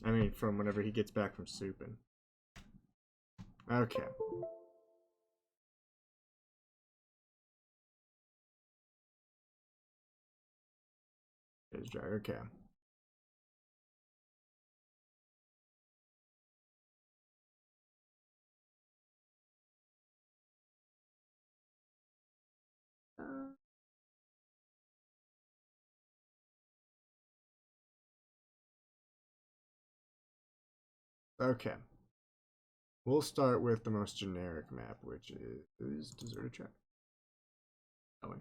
I mean, from whenever he gets back from souping. Okay. It's dry. Okay. Okay. We'll start with the most generic map, which is Deserted Track. Oh,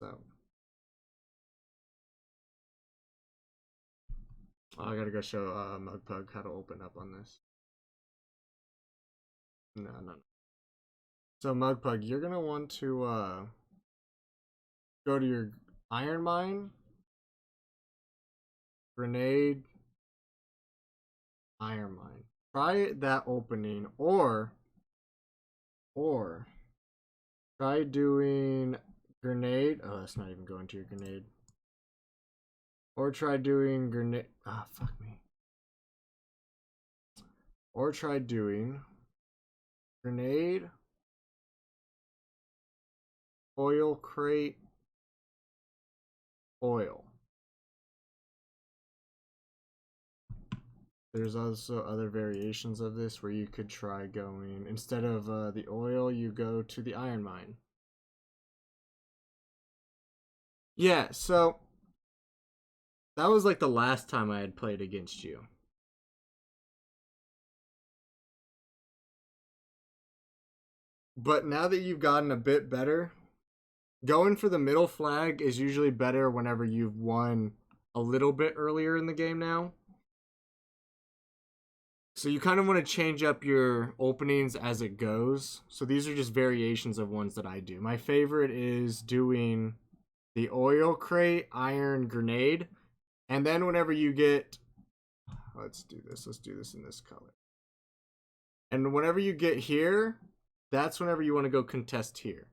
so I gotta go show Mugpug how to open up on this. No. So Mugpug, you're gonna want to go to your iron mine, grenade, iron mine. Try that opening, or try doing grenade. Oh, that's not even going to your grenade. Or try doing grenade. Ah, oh, fuck me. Or try doing grenade, oil crate, oil. There's also other variations of this where you could try going, instead of the oil, you go to the iron mine. Yeah, so that was like the last time I had played against you. But now that you've gotten a bit better, going for the middle flag is usually better whenever you've won a little bit earlier in the game now. So you kind of want to change up your openings as it goes. So these are just variations of ones that I do. My favorite is doing the oil crate, iron grenade, and then whenever you get, let's do this in this color. And whenever you get here, that's whenever you want to go contest here.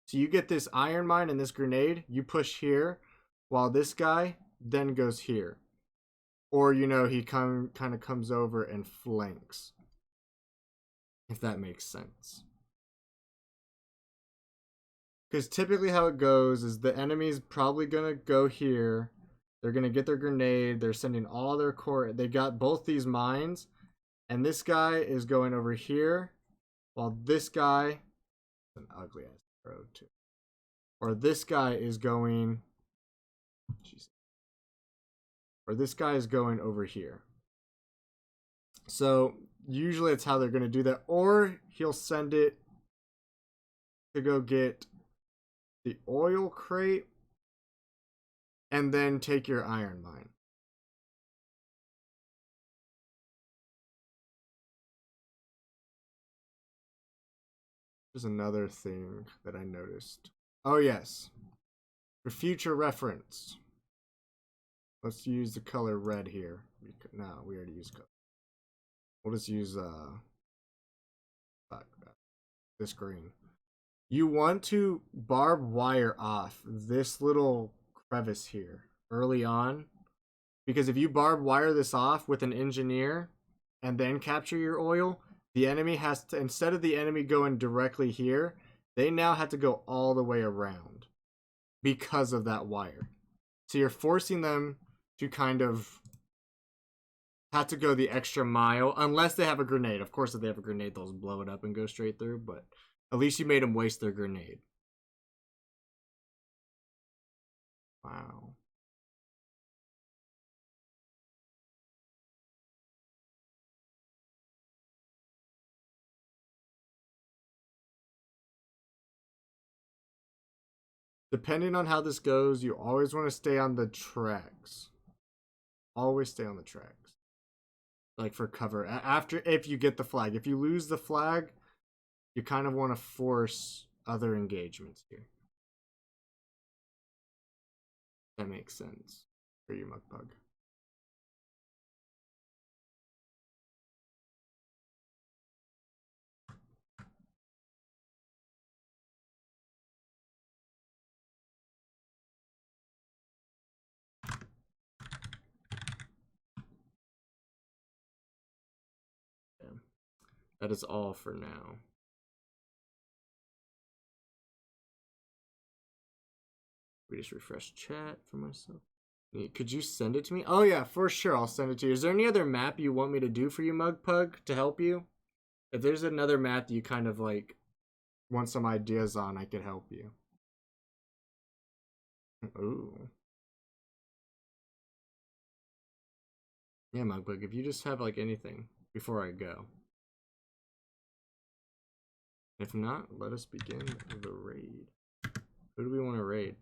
So you get this iron mine and this grenade, you push here, while this guy then goes here. Or, you know, he kind of comes over and flanks. If that makes sense. Because typically how it goes is the enemy's probably going to go here. They're going to get their grenade. They're sending all their core. They got both these mines. And this guy is going over here. While this guy, an ugly ass road too. Or this guy is going, Jesus. Or this guy is going over here. So usually it's how they're going to do that. Or he'll send it to go get the oil crate and then take your iron mine. There's another thing that I noticed. Oh, yes. For future reference, let's use the color red here. No, we already used color. We'll just use this green. You want to barb wire off this little crevice here early on, because if you barb wire this off with an engineer and then capture your oil, the enemy has to, instead of the enemy going directly here, they now have to go all the way around because of that wire. So you're forcing them to kind of have to go the extra mile, unless they have a grenade. Of course, if they have a grenade, they'll blow it up and go straight through, but at least you made them waste their grenade. Wow. Depending on how this goes, you always want to stay on the tracks. Always stay on the tracks. Like for cover. After, if you get the flag. If you lose the flag, you kind of want to force other engagements here. That makes sense for you, Mugpug. That is all for now. We just refresh chat for myself. Could you send it to me? Oh yeah, for sure. I'll send it to you. Is there any other map you want me to do for you, Mugpug, to help you? If there's another map that you kind of like want some ideas on, I could help you. Ooh. Yeah, Mugpug, if you just have like anything before I go. If not, let us begin the raid. Who do we want to raid?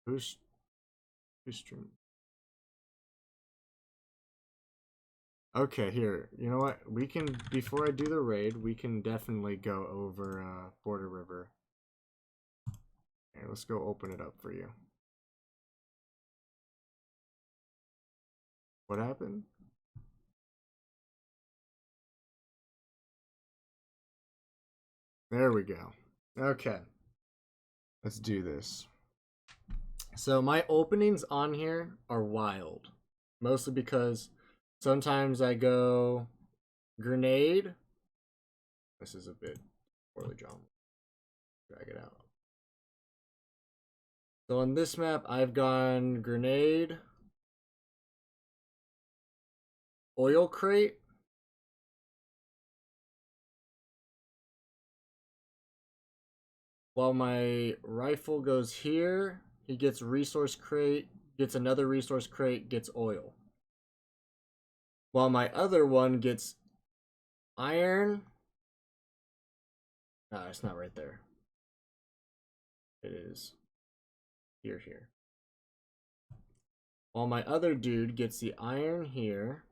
Who's streaming? Okay, here. You know what? We can, before I do the raid, we can definitely go over Border River. Okay, let's go open it up for you. What happened? There we go. Okay. Let's do this. So my openings on here are wild. Mostly because sometimes I go grenade. This is a bit poorly drawn. Drag it out. So on this map, I've gone grenade, oil crate, while my rifle goes here, he gets resource crate, gets another resource crate, gets oil. While my other one gets iron. No, it's not right there. It is here. While my other dude gets the iron here,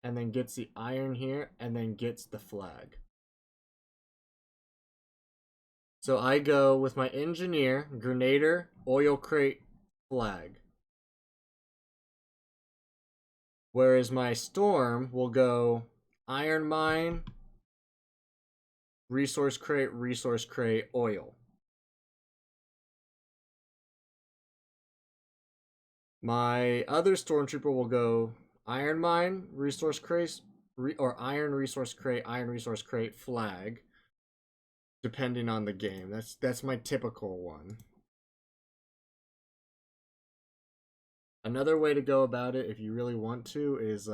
and then gets the iron here, and then gets the flag. So I go with my engineer, grenader, oil crate, flag. Whereas my storm will go iron mine, resource crate, oil. My other stormtrooper will go iron mine, resource crate, or iron resource crate, flag. Depending on the game. That's my typical one. Another way to go about it, if you really want to, is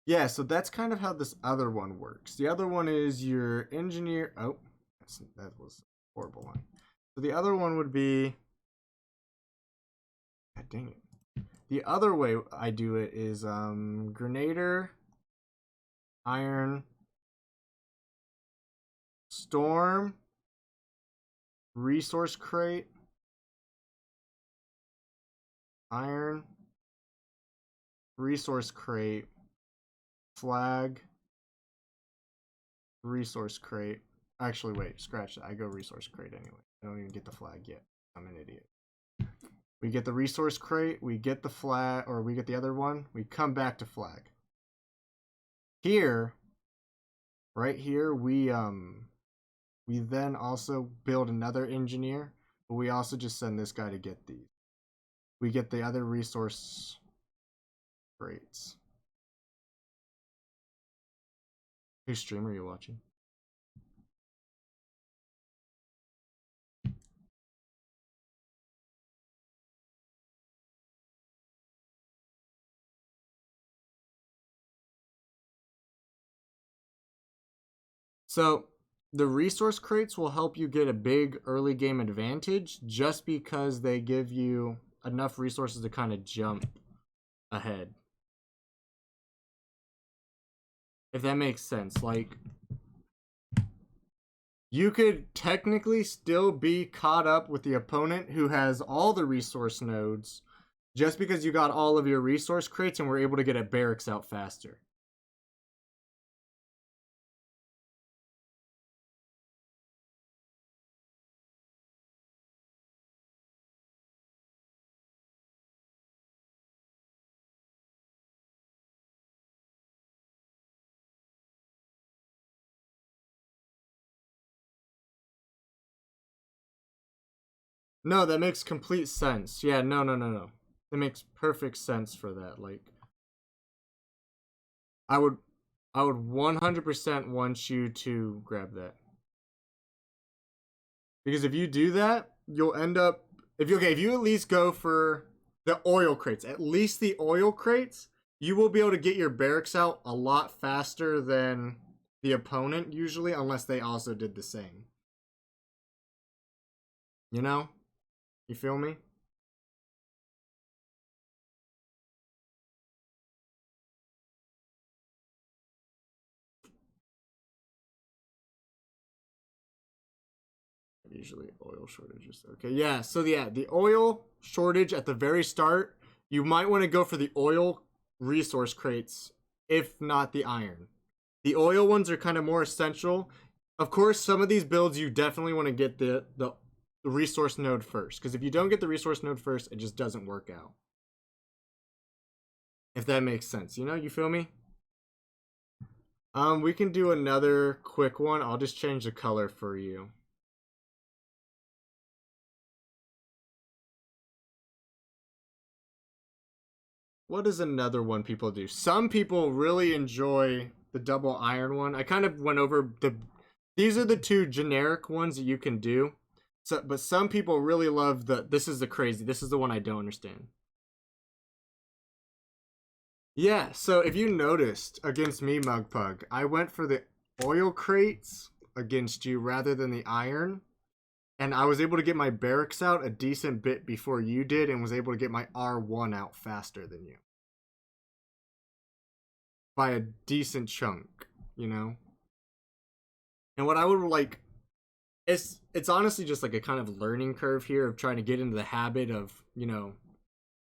yeah, so that's kind of how this other one works. The other one is your engineer. Oh, that was a horrible one. So the other one would be. God dang it. The other way I do it is grenader, iron, storm, resource crate, iron, resource crate, flag, resource crate. Actually, wait, scratch that. I go resource crate anyway. I don't even get the flag yet. I'm an idiot. We get the resource crate, we get the flag, or we get the other one, we come back to flag. Here, right here, we then also build another engineer, but we also just send this guy to get these. We get the other resource crates. Whose stream are you watching? So the resource crates will help you get a big early game advantage just because they give you enough resources to kind of jump ahead. If that makes sense. Like, you could technically still be caught up with the opponent who has all the resource nodes just because you got all of your resource crates and were able to get a barracks out faster. No, that makes complete sense. Yeah, no, no, no, no. That makes perfect sense for that. Like, I would, I would 100% want you to grab that because if you do that, you'll end up if you okay if you at least go for the oil crates, at least the oil crates, you will be able to get your barracks out a lot faster than the opponent usually, unless they also did the same. You know, you feel me? Usually oil shortages. Okay, yeah. So yeah, the oil shortage at the very start, you might want to go for the oil resource crates, if not the iron. The oil ones are kind of more essential. Of course, some of these builds you definitely want to get the resource node first, because if you don't get the resource node first, it just doesn't work out. If that makes sense, you feel me? We can do another quick one. I'll just change the color for you. What is another one people do? Some people really enjoy the double iron one. I kind of went over these are the two generic ones that you can do. So but some people really love this is the crazy. This is the one I don't understand. Yeah, so if you noticed against me, Mugpug, I went for the oil crates against you rather than the iron. And I was able to get my barracks out a decent bit before you did and was able to get my R1 out faster than you. By a decent chunk, you know? And what I would like it's honestly just like a kind of learning curve here of trying to get into the habit of,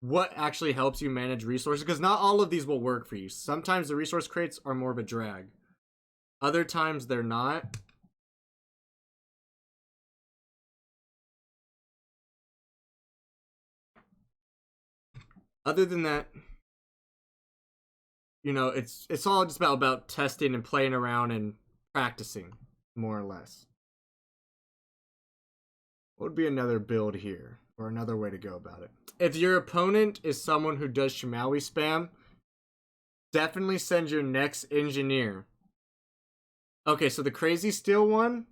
what actually helps you manage resources because not all of these will work for you. Sometimes the resource crates are more of a drag. Other times they're not. Other than that, it's all just about testing and playing around and practicing more or less. What would be another build here or another way to go about it? If your opponent is someone who does Shimawi spam, definitely send your next engineer. Okay, so the crazy steel one,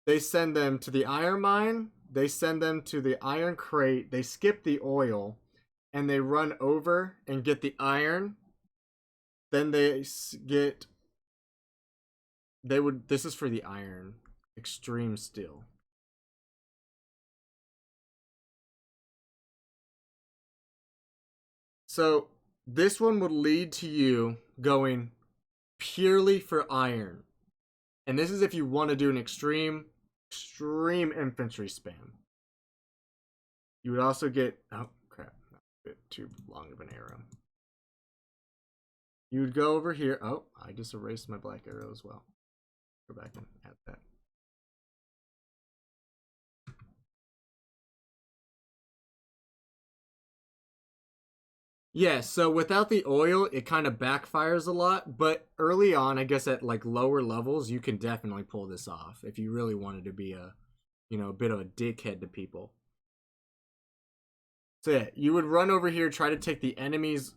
they send them to the iron mine, they send them to the iron crate, they skip the oil, and they run over and get the iron. Then get this is for the iron extreme steel. So this one would lead to you going purely for iron. And this is if you want to do an extreme infantry spam. You would also get oh crap, not a bit too long of an arrow. You would go over here. Oh, I just erased my black arrow as well. Go back and add that. Yeah, so without the oil, it kind of backfires a lot. But early on, I guess at like lower levels, you can definitely pull this off if you really wanted to be a bit of a dickhead to people. So yeah, you would run over here, try to take the enemy's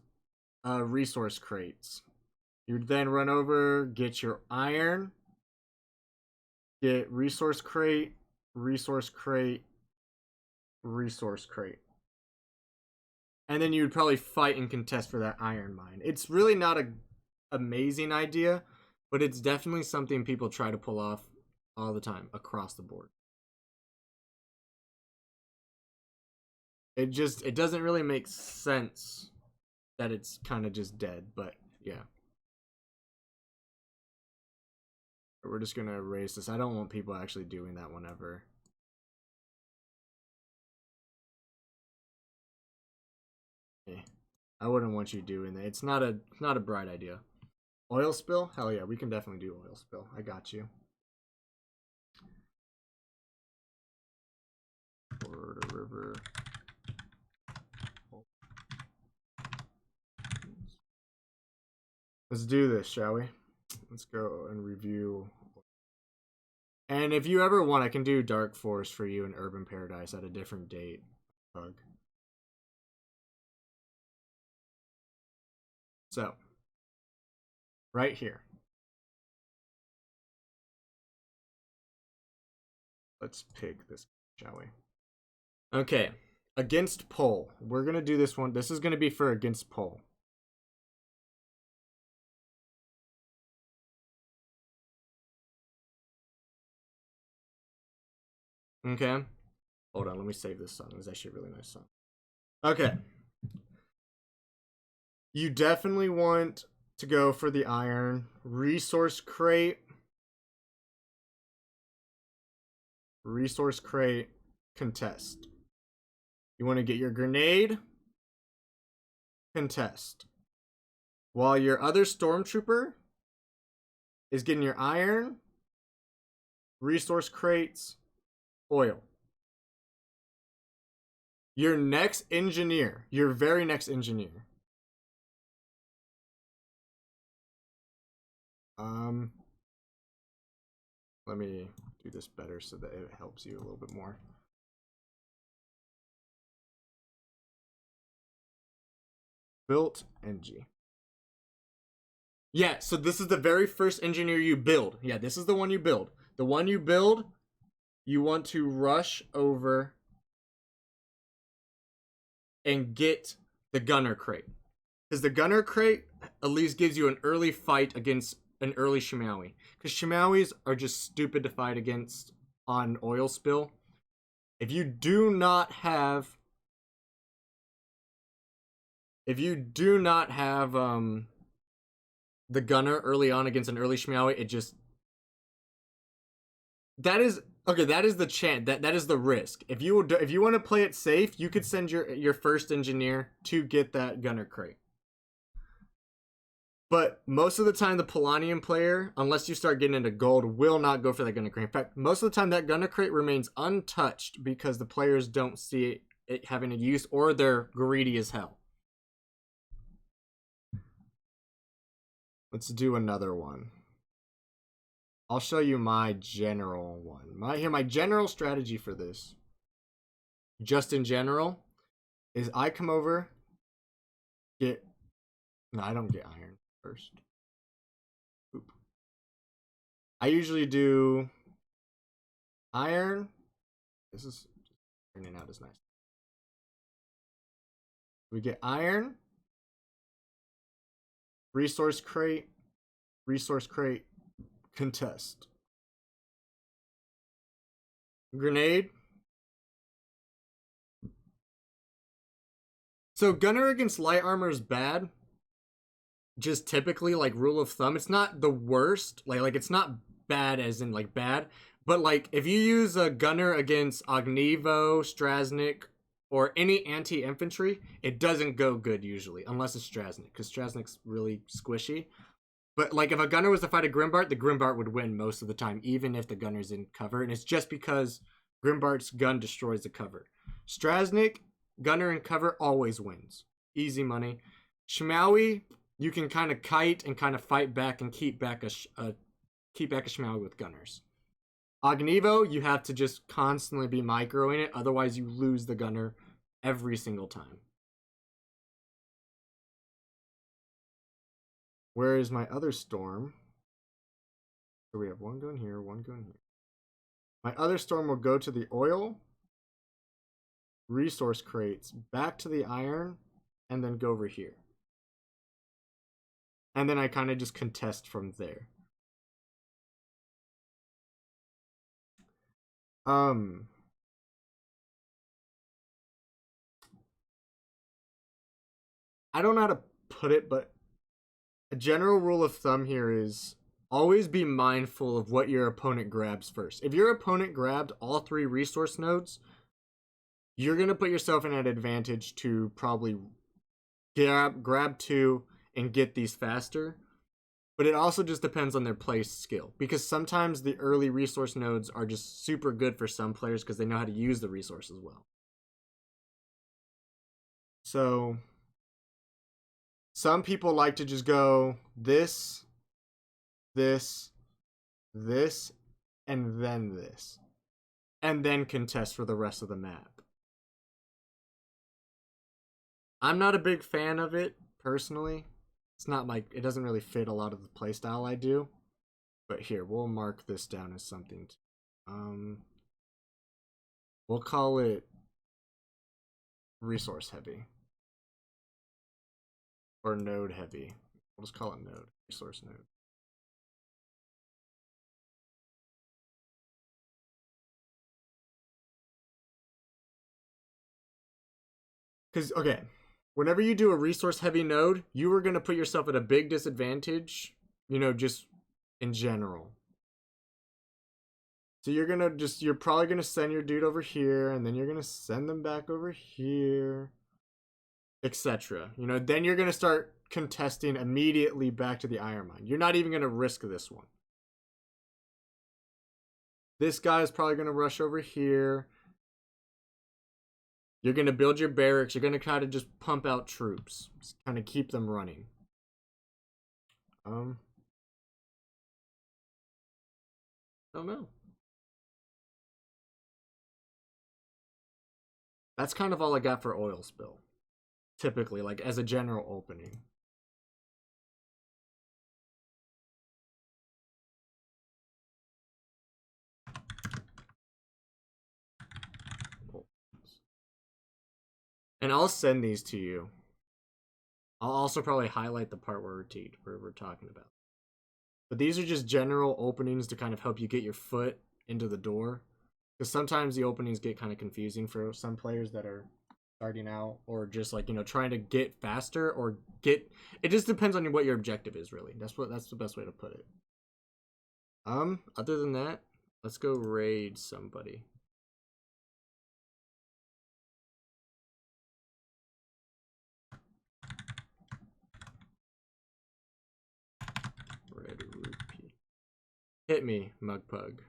resource crates. You would then run over, get your iron, get resource crate, resource crate, resource crate. And then you would probably fight and contest for that iron mine. It's really not a amazing idea, but it's definitely something people try to pull off all the time across the board. It doesn't really make sense that it's kind of just dead, but yeah. We're just gonna erase this. I don't want people actually doing that whenever. Yeah. I wouldn't want you doing that. It's not a bright idea. Oil spill? Hell yeah, we can definitely do oil spill. I got you. Or the river. Let's do this, shall we? Let's go and review And if you ever want, I can do Dark Forest for you in Urban Paradise at a different date. Bug. So, right here. Let's pick this, shall we? Okay. Against pole. We're going to do this one. This is going to be for against pole. Okay. Hold on. Let me save this song. It's actually a really nice song. Okay. You definitely want to go for the iron. Resource crate. Resource crate. Contest. You want to get your grenade. Contest. While your other stormtrooper is getting your iron, resource crates, oil. Your next engineer, your very next engineer. Let me do this better so that it helps you a little bit more. Built NG. Yeah, so this is the very first engineer you build. Yeah, this is the one you build. The one you build, you want to rush over and get the gunner crate. Because the gunner crate at least gives you an early fight against an early Shimawi. Because Shimawis are just stupid to fight against on oil spill. If you do not have the gunner early on against an early Shimawi, it just that is the chance, that is the risk. If you want to play it safe, you could send your first engineer to get that gunner crate. But most of the time, the Polonium player, unless you start getting into gold, will not go for that gunner crate. In fact, most of the time, that gunner crate remains untouched because the players don't see it having a use, or they're greedy as hell. Let's do another one. I'll show you my general one. My general strategy for this, just in general, is I come over, no, I don't get iron first. Oop. I usually do iron. This is turning out as nice. We get iron, resource crate, contest. Grenade. So gunner against light armor is bad. Just typically, like, rule of thumb, it's not the worst. Like it's not bad as in like bad, but like if you use a gunner against Ognivo, Strasnik, or any anti-infantry, it doesn't go good usually, unless it's Strasnik, because Strasnik's really squishy. But like if a gunner was to fight a Grimbart, the Grimbart would win most of the time, even if the gunner's in cover, and it's just because Grimbart's gun destroys the cover. Strasnik, gunner in cover, always wins. Easy money. Shimawi, you can kind of kite and kind of fight back and keep back a Shimawi with gunners. Ognivo, you have to just constantly be microing it, otherwise you lose the gunner every single time. Where is my other storm? So we have one going here, one going here. My other storm will go to the oil, resource crates, back to the iron, and then go over here. And then I kind of just contest from there. I don't know how to put it, but a general rule of thumb here is always be mindful of what your opponent grabs first. If your opponent grabbed all 3 resource nodes, you're going to put yourself in an advantage to probably grab 2 and get these faster. But it also just depends on their play skill, because sometimes the early resource nodes are just super good for some players because they know how to use the resources well. So some people like to just go this, and then this. And then contest for the rest of the map. I'm not a big fan of it, personally. It's not like, it doesn't really fit a lot of the playstyle I do. But here, we'll mark this down as something. We'll call it resource heavy. Or node heavy. We'll just call it node, resource node. Because, okay, whenever you do a resource heavy node, you are going to put yourself at a big disadvantage, you know, just in general. So you're probably going to send your dude over here, and then you're going to send them back over here, etc. You know, then you're going to start contesting immediately back to the iron mine. You're not even going to risk this one. This guy is probably going to rush over here. You're going to build your barracks. You're going to kind of just pump out troops. Just kind of keep them running. Don't know. That's kind of all I got for oil spill. Typically, like as a general opening. And I'll send these to you. I'll also probably highlight the part where we're talking about. But these are just general openings to kind of help you get your foot into the door. Because sometimes the openings get kind of confusing for some players that are starting out, or just like, you know, trying to get faster or get. It just depends on what your objective is, really. That's the best way to put it. Other than that, let's go raid somebody. Red rupee. Hit me, Mugpug.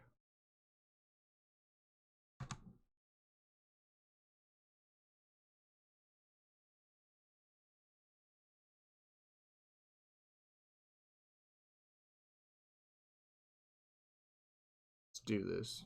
Let's do this.